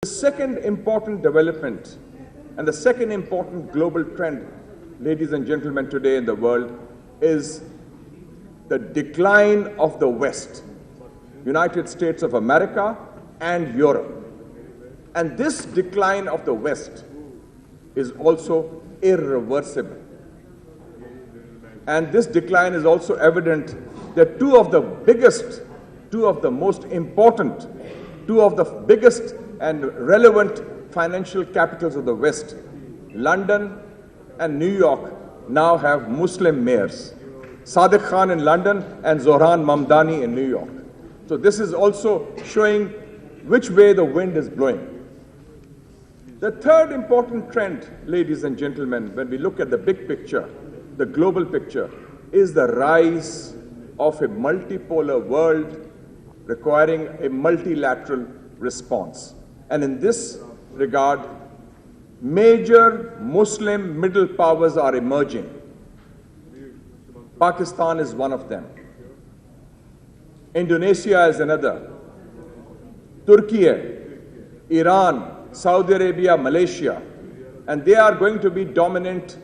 The second important development and the second important global trend, ladies and gentlemen, today in the world is the decline of the West, United States of America and Europe. And this decline of the West is also irreversible. And this decline is also evident that two of the most important, two of the biggest and relevant financial capitals of the West, London and New York, now have Muslim mayors. Sadiq Khan in London and Zohran Mamdani in New York. So this is also showing which way the wind is blowing. The third important trend, ladies and gentlemen, when we look at the big picture, the global picture, is the rise of a multipolar world requiring a multilateral response. And in this regard, major Muslim middle powers are emerging. Pakistan is one of them. Indonesia is another. Turkey, Iran, Saudi Arabia, Malaysia. And they are going to be dominant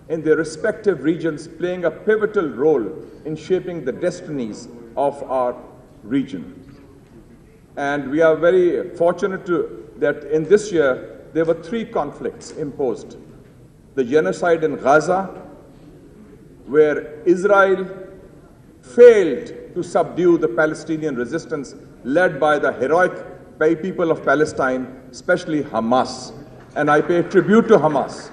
in their respective regions, playing a pivotal role in shaping the destinies of our region. And we are very fortunate that in this year, there were 3 conflicts imposed. The genocide in Gaza, where Israel failed to subdue the Palestinian resistance led by the heroic people of Palestine, especially Hamas. And I pay tribute to Hamas.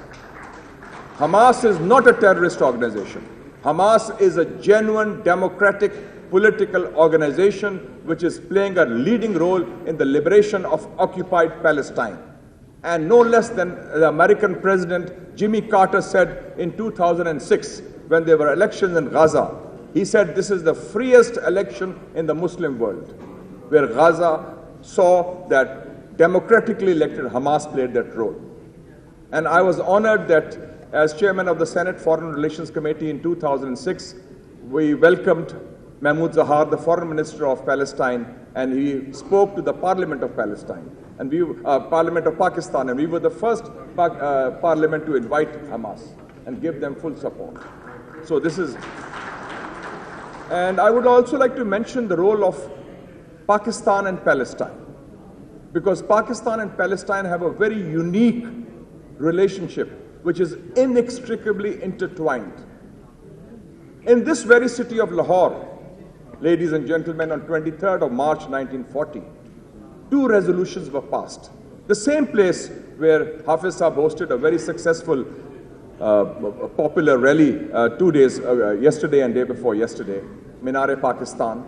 Hamas is not a terrorist organization. Hamas is a genuine democratic political organization which is playing a leading role in the liberation of occupied Palestine. And no less than the American President Jimmy Carter said in 2006, when there were elections in Gaza, he said this is the freest election in the Muslim world, where Gaza saw that democratically elected Hamas played that role. And I was honored that as chairman of the Senate Foreign Relations Committee in 2006, we welcomed Mahmoud Zahar, the foreign minister of Palestine, and he spoke to the Parliament of Palestine, and Parliament of Pakistan, and we were the first parliament to invite Hamas and give them full support. So this is, and I would also like to mention the role of Pakistan and Palestine, because Pakistan and Palestine have a very unique relationship which is inextricably intertwined. In this very city of Lahore, ladies and gentlemen, on 23rd of March 1940, 2 resolutions were passed. The same place where Hafiz Saab hosted a very successful popular rally 2 days, yesterday and day before yesterday, Minar-e-Pakistan,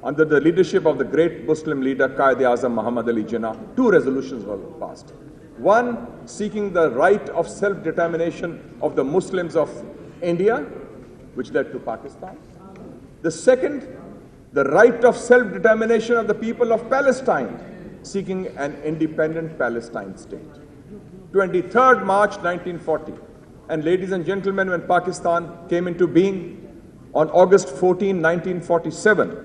under the leadership of the great Muslim leader Quaid-e-Azam Muhammad Ali Jinnah, 2 resolutions were passed. One seeking the right of self-determination of the Muslims of India, which led to Pakistan. The second, the right of self-determination of the people of Palestine, seeking an independent Palestine state. 23rd March 1940. And ladies and gentlemen, when Pakistan came into being on August 14, 1947,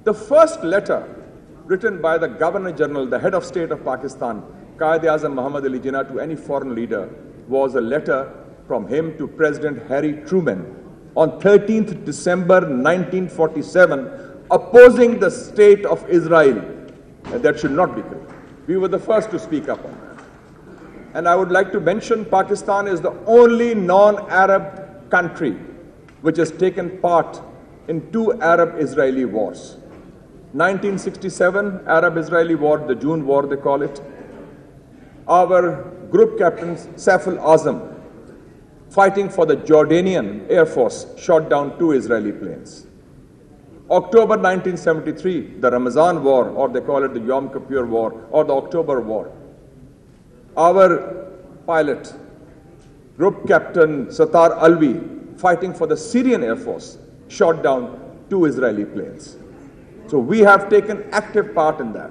the first letter written by the Governor General, the head of state of Pakistan, Quaid-e-Azam Muhammad Ali Jinnah, to any foreign leader was a letter from him to President Harry Truman on 13th December 1947, opposing the state of Israel, and that should not be created. We were the first to speak up on that. And I would like to mention Pakistan is the only non-Arab country which has taken part in 2 Arab-Israeli wars. 1967 Arab-Israeli war, the June War they call it. Our group captain, Saif al-Azam, fighting for the Jordanian Air Force, shot down 2 Israeli planes. October 1973, the Ramazan War, or they call it the Yom Kippur War, or the October War. Our pilot, Group Captain Sattar Alvi, fighting for the Syrian Air Force, shot down 2 Israeli planes. So we have taken active part in that.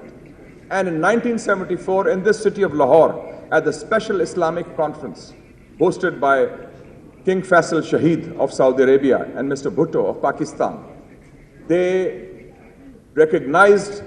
And in 1974, in this city of Lahore, at the Special Islamic Conference, hosted by King Faisal Shahid of Saudi Arabia and Mr. Bhutto of Pakistan, they recognized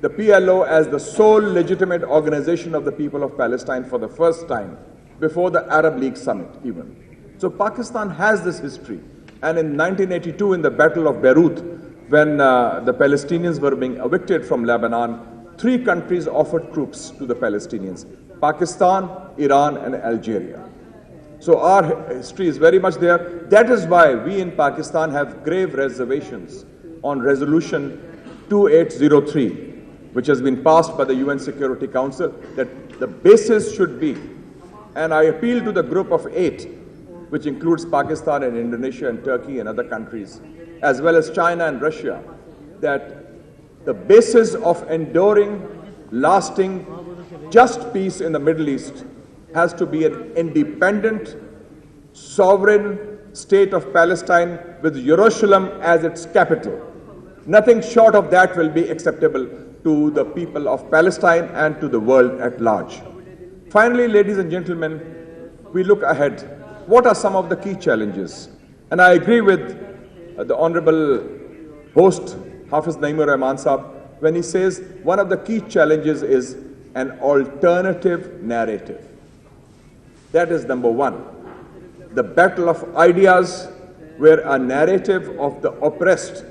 the PLO as the sole legitimate organization of the people of Palestine for the first time, before the Arab League summit even. So Pakistan has this history. And in 1982, in the Battle of Beirut, when the Palestinians were being evicted from Lebanon, 3 countries offered troops to the Palestinians: Pakistan, Iran, and Algeria. So our history is very much there. That is why we in Pakistan have grave reservations on Resolution 2803, which has been passed by the UN Security Council, that the basis should be, and I appeal to the group of 8, which includes Pakistan and Indonesia and Turkey and other countries, as well as China and Russia, that the basis of enduring, lasting, just peace in the Middle East has to be an independent, sovereign state of Palestine with Jerusalem as its capital. Nothing short of that will be acceptable to the people of Palestine and to the world at large. Finally, ladies and gentlemen, we look ahead. What are some of the key challenges? And I agree with the Honorable host, Hafiz Naeemur Rahman Saab, when he says one of the key challenges is an alternative narrative. That is number one. The battle of ideas, where a narrative of the oppressed,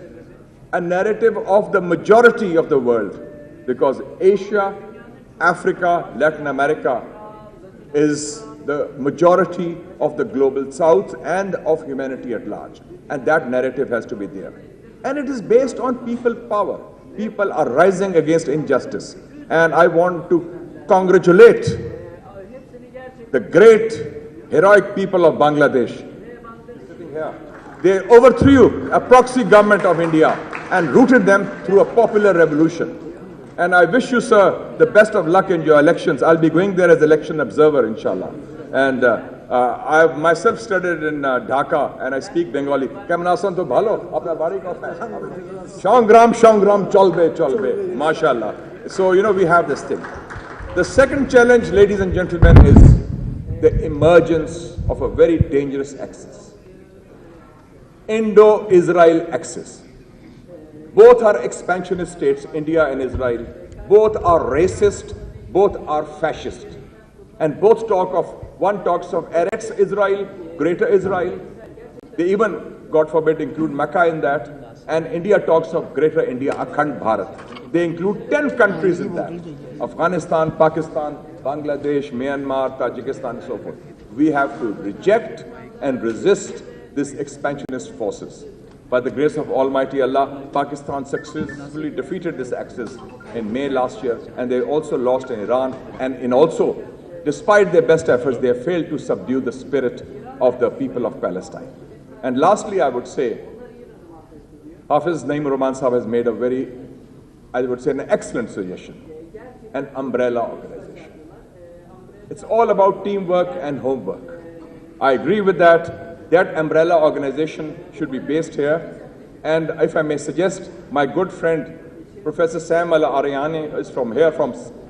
a narrative of the majority of the world, because Asia, Africa, Latin America is the majority of the global south and of humanity at large. And that narrative has to be there. And it is based on people power. People are rising against injustice. And I want to congratulate the great, heroic people of Bangladesh. Sitting here. They overthrew a proxy government of India and rooted them through a popular revolution. And I wish you, sir, the best of luck in your elections. I'll be going there as election observer, inshallah. And I have myself studied in Dhaka, and I speak Bengali. Kemonason to bhalo, apnar bari kothay. Shangram, shangram, cholbe, cholbe. Mashallah. So, we have this thing. The second challenge, ladies and gentlemen, is the emergence of a very dangerous axis. Indo-Israel axis. Both are expansionist states, India and Israel. Both are racist, both are fascist. And both one talks of Eretz Israel, Greater Israel. They even, God forbid, include Mecca in that. And India talks of Greater India, Akhand Bharat. They include 10 countries in that. Afghanistan, Pakistan, Bangladesh, Myanmar, Tajikistan, and so forth. We have to reject and resist these expansionist forces. By the grace of Almighty Allah, Pakistan successfully defeated this axis in May last year, and they also lost in Iran, and also, despite their best efforts, they have failed to subdue the spirit of the people of Palestine. And lastly, I would say, Hafiz Naeemur Rahman Saab has made an excellent suggestion, an umbrella organization. It's all about teamwork and homework. I agree with that. That umbrella organization should be based here. And if I may suggest, my good friend, Professor Sam Al-Aryani is from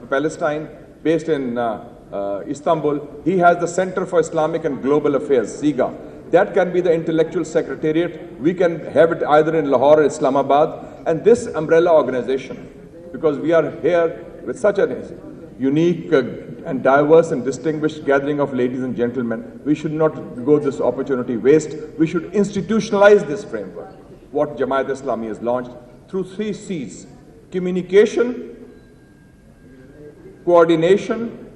Palestine, based in Istanbul. He has the Center for Islamic and Global Affairs, SIGA. That can be the intellectual secretariat. We can have it either in Lahore or Islamabad. And this umbrella organization, because we are here with such a unique and diverse and distinguished gathering of ladies and gentlemen, we should not go this opportunity waste. We should institutionalize this framework, what Jamaat Islami has launched, through 3 C's: communication, coordination,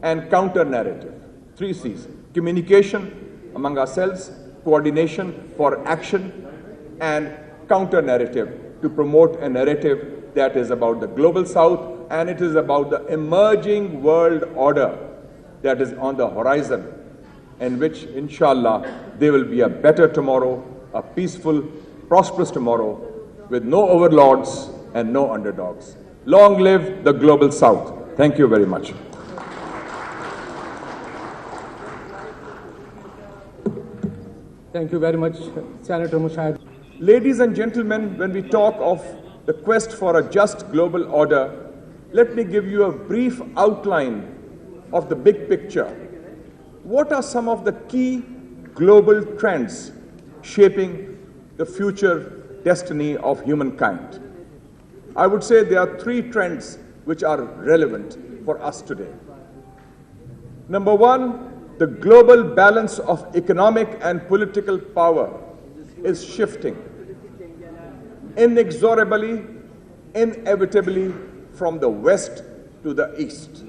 and counter-narrative. 3 C's: communication among ourselves, coordination for action, and counter-narrative to promote a narrative that is about the global south, and it is about the emerging world order that is on the horizon, in which, inshallah, there will be a better tomorrow, a peaceful, prosperous tomorrow, with no overlords and no underdogs. Long live the global south. Thank you very much. Thank you very much, Senator Mushahid. Ladies and gentlemen, when we talk of the quest for a just global order, let me give you a brief outline of the big picture. What are some of the key global trends shaping the future destiny of humankind? I would say there are three trends which are relevant for us today. Number one, the global balance of economic and political power is shifting inexorably, inevitably from the West to the East.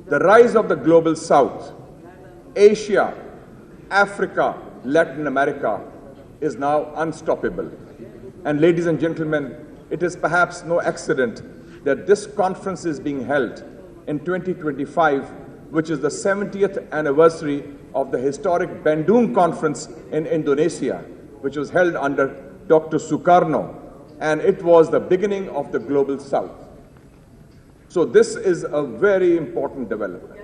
The rise of the global South, Asia, Africa, Latin America is now unstoppable. And ladies and gentlemen, it is perhaps no accident that this conference is being held in 2025, which is the 70th anniversary of the historic Bandung Conference in Indonesia, which was held under Dr. Sukarno, and it was the beginning of the global South. So this is a very important development.